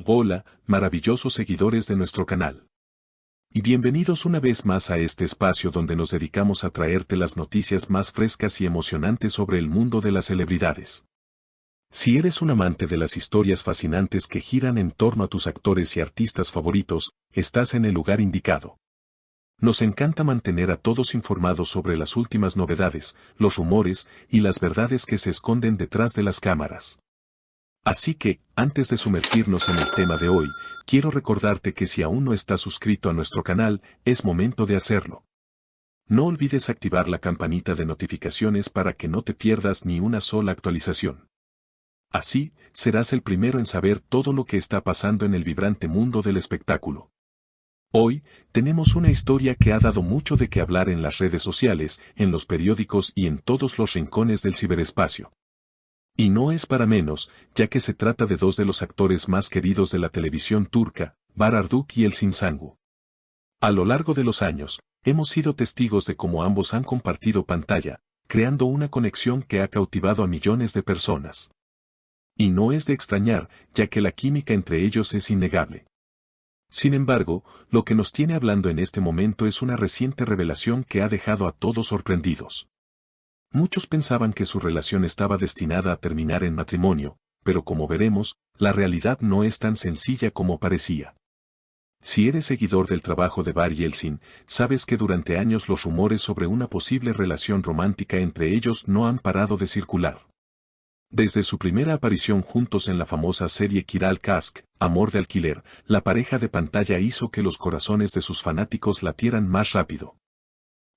Hola, maravillosos seguidores de nuestro canal. Y bienvenidos una vez más a este espacio donde nos dedicamos a traerte las noticias más frescas y emocionantes sobre el mundo de las celebridades. Si eres un amante de las historias fascinantes que giran en torno a tus actores y artistas favoritos, estás en el lugar indicado. Nos encanta mantener a todos informados sobre las últimas novedades, los rumores y las verdades que se esconden detrás de las cámaras. Así que, antes de sumergirnos en el tema de hoy, quiero recordarte que si aún no estás suscrito a nuestro canal, es momento de hacerlo. No olvides activar la campanita de notificaciones para que no te pierdas ni una sola actualización. Así, serás el primero en saber todo lo que está pasando en el vibrante mundo del espectáculo. Hoy, tenemos una historia que ha dado mucho de qué hablar en las redes sociales, en los periódicos y en todos los rincones del ciberespacio. Y no es para menos, ya que se trata de dos de los actores más queridos de la televisión turca, Barar Duk y Elçin Sangu. A lo largo de los años, hemos sido testigos de cómo ambos han compartido pantalla, creando una conexión que ha cautivado a millones de personas. Y no es de extrañar, ya que la química entre ellos es innegable. Sin embargo, lo que nos tiene hablando en este momento es una reciente revelación que ha dejado a todos sorprendidos. Muchos pensaban que su relación estaba destinada a terminar en matrimonio, pero como veremos, la realidad no es tan sencilla como parecía. Si eres seguidor del trabajo de Bar y Elçin, sabes que durante años los rumores sobre una posible relación romántica entre ellos no han parado de circular. Desde su primera aparición juntos en la famosa serie Kiral Kask, Amor de Alquiler, la pareja de pantalla hizo que los corazones de sus fanáticos latieran más rápido.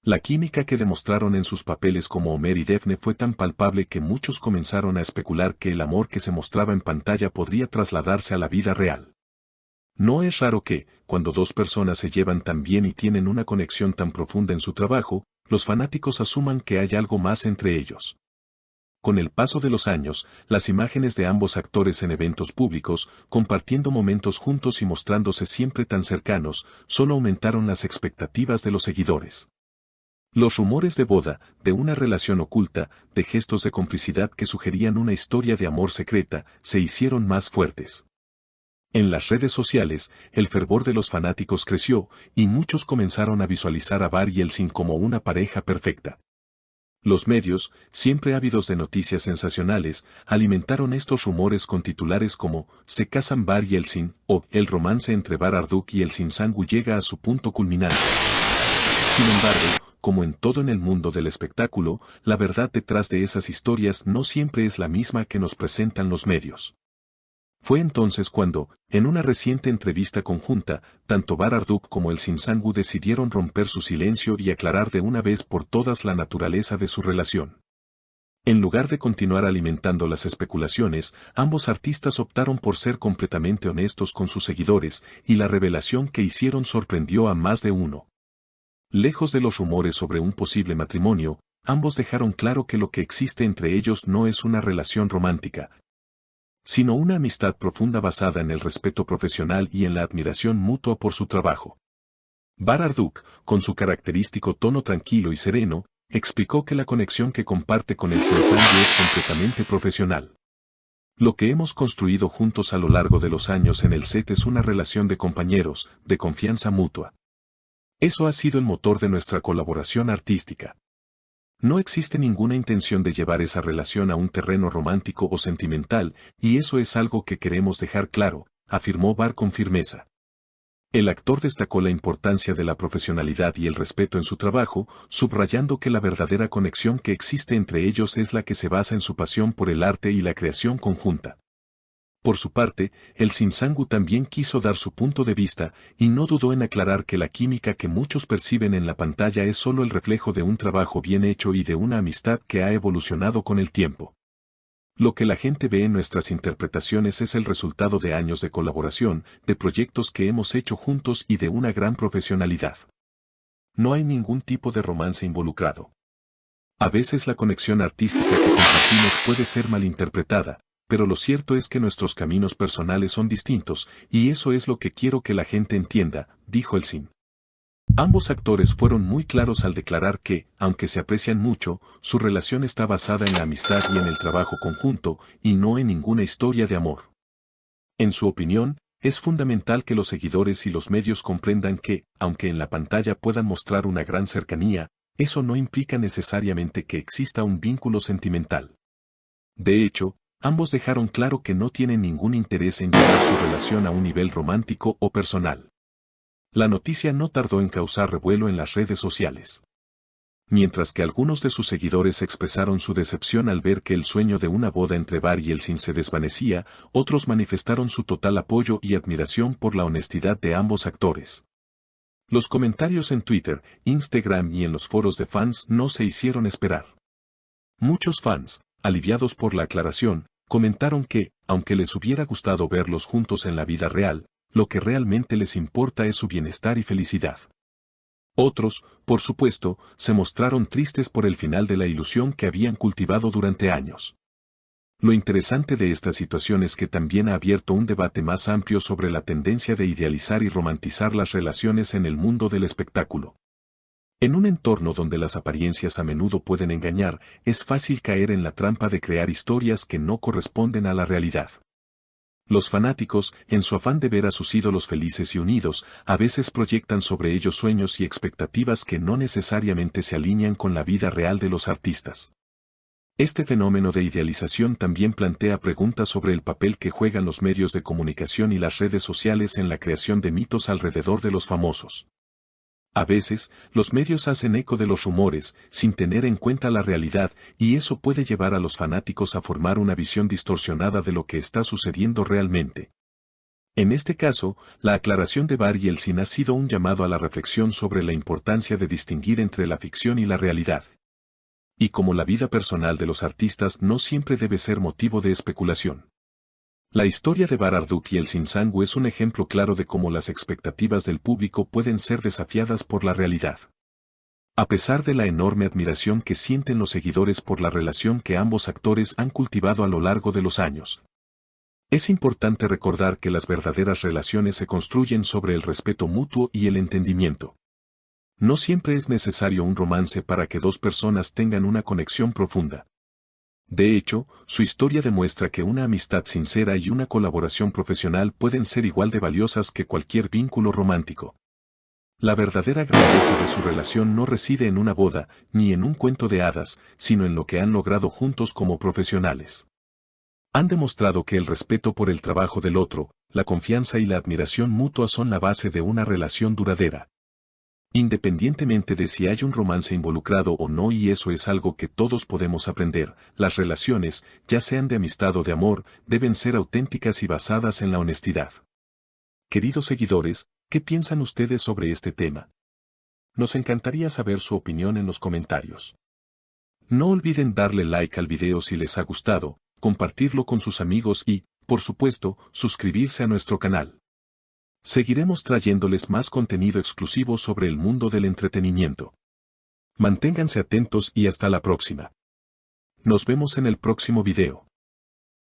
La química que demostraron en sus papeles como Ömer y Defne fue tan palpable que muchos comenzaron a especular que el amor que se mostraba en pantalla podría trasladarse a la vida real. No es raro que, cuando dos personas se llevan tan bien y tienen una conexión tan profunda en su trabajo, los fanáticos asuman que hay algo más entre ellos. Con el paso de los años, las imágenes de ambos actores en eventos públicos, compartiendo momentos juntos y mostrándose siempre tan cercanos, solo aumentaron las expectativas de los seguidores. Los rumores de boda, de una relación oculta, de gestos de complicidad que sugerían una historia de amor secreta, se hicieron más fuertes. En las redes sociales, el fervor de los fanáticos creció, y muchos comenzaron a visualizar a Bar y Elçin como una pareja perfecta. Los medios, siempre ávidos de noticias sensacionales, alimentaron estos rumores con titulares como «Se casan Bar y Elçin» o «El romance entre Barar Duk y Elçin Sangu llega a su punto culminante». Sin embargo, como en todo en el mundo del espectáculo, la verdad detrás de esas historias no siempre es la misma que nos presentan los medios. Fue entonces cuando, en una reciente entrevista conjunta, tanto Barar Duk como Elçin Sangu decidieron romper su silencio y aclarar de una vez por todas la naturaleza de su relación. En lugar de continuar alimentando las especulaciones, ambos artistas optaron por ser completamente honestos con sus seguidores, y la revelación que hicieron sorprendió a más de uno. Lejos de los rumores sobre un posible matrimonio, ambos dejaron claro que lo que existe entre ellos no es una relación romántica, sino una amistad profunda basada en el respeto profesional y en la admiración mutua por su trabajo. Barar Duk, con su característico tono tranquilo y sereno, explicó que la conexión que comparte con Elçin Sangu es completamente profesional. Lo que hemos construido juntos a lo largo de los años en el set es una relación de compañeros, de confianza mutua. Eso ha sido el motor de nuestra colaboración artística. No existe ninguna intención de llevar esa relación a un terreno romántico o sentimental, y eso es algo que queremos dejar claro, afirmó Bar con firmeza. El actor destacó la importancia de la profesionalidad y el respeto en su trabajo, subrayando que la verdadera conexión que existe entre ellos es la que se basa en su pasión por el arte y la creación conjunta. Por su parte, Elçin Sangu también quiso dar su punto de vista, y no dudó en aclarar que la química que muchos perciben en la pantalla es solo el reflejo de un trabajo bien hecho y de una amistad que ha evolucionado con el tiempo. Lo que la gente ve en nuestras interpretaciones es el resultado de años de colaboración, de proyectos que hemos hecho juntos y de una gran profesionalidad. No hay ningún tipo de romance involucrado. A veces la conexión artística que compartimos puede ser malinterpretada, pero lo cierto es que nuestros caminos personales son distintos, y eso es lo que quiero que la gente entienda, dijo Elçin. Ambos actores fueron muy claros al declarar que, aunque se aprecian mucho, su relación está basada en la amistad y en el trabajo conjunto, y no en ninguna historia de amor. En su opinión, Es fundamental que los seguidores y los medios comprendan que, aunque en la pantalla puedan mostrar una gran cercanía, eso no implica necesariamente que exista un vínculo sentimental. De hecho, ambos dejaron claro que no tienen ningún interés en llevar su relación a un nivel romántico o personal. La noticia no tardó en causar revuelo en las redes sociales. Mientras que algunos de sus seguidores expresaron su decepción al ver que el sueño de una boda entre Barr y Elsin se desvanecía, otros manifestaron su total apoyo y admiración por la honestidad de ambos actores. Los comentarios en Twitter, Instagram y en los foros de fans no se hicieron esperar. Muchos fans, aliviados por la aclaración, comentaron que, aunque les hubiera gustado verlos juntos en la vida real, lo que realmente les importa es su bienestar y felicidad. Otros, por supuesto, se mostraron tristes por el final de la ilusión que habían cultivado durante años. Lo interesante de esta situación es que también ha abierto un debate más amplio sobre la tendencia de idealizar y romantizar las relaciones en el mundo del espectáculo. En un entorno donde las apariencias a menudo pueden engañar, es fácil caer en la trampa de crear historias que no corresponden a la realidad. Los fanáticos, en su afán de ver a sus ídolos felices y unidos, a veces proyectan sobre ellos sueños y expectativas que no necesariamente se alinean con la vida real de los artistas. Este fenómeno de idealización también plantea preguntas sobre el papel que juegan los medios de comunicación y las redes sociales en la creación de mitos alrededor de los famosos. A veces, los medios hacen eco de los rumores, sin tener en cuenta la realidad, y eso puede llevar a los fanáticos a formar una visión distorsionada de lo que está sucediendo realmente. En este caso, la aclaración de Barr y Elsin ha sido un llamado a la reflexión sobre la importancia de distinguir entre la ficción y la realidad. Y como la vida personal de los artistas no siempre debe ser motivo de especulación. La historia de Barr Marduk y Elsin Sangu es un ejemplo claro de cómo las expectativas del público pueden ser desafiadas por la realidad. A pesar de la enorme admiración que sienten los seguidores por la relación que ambos actores han cultivado a lo largo de los años. Es importante recordar que las verdaderas relaciones se construyen sobre el respeto mutuo y el entendimiento. No siempre es necesario un romance para que dos personas tengan una conexión profunda. De hecho, su historia demuestra que una amistad sincera y una colaboración profesional pueden ser igual de valiosas que cualquier vínculo romántico. La verdadera grandeza de su relación no reside en una boda, ni en un cuento de hadas, sino en lo que han logrado juntos como profesionales. Han demostrado que el respeto por el trabajo del otro, la confianza y la admiración mutua son la base de una relación duradera. Independientemente de si hay un romance involucrado o no, y eso es algo que todos podemos aprender, las relaciones, ya sean de amistad o de amor, deben ser auténticas y basadas en la honestidad. Queridos seguidores, ¿qué piensan ustedes sobre este tema? Nos encantaría saber su opinión en los comentarios. No olviden darle like al video si les ha gustado, compartirlo con sus amigos y, por supuesto, suscribirse a nuestro canal. Seguiremos trayéndoles más contenido exclusivo sobre el mundo del entretenimiento. Manténganse atentos y hasta la próxima. Nos vemos en el próximo video.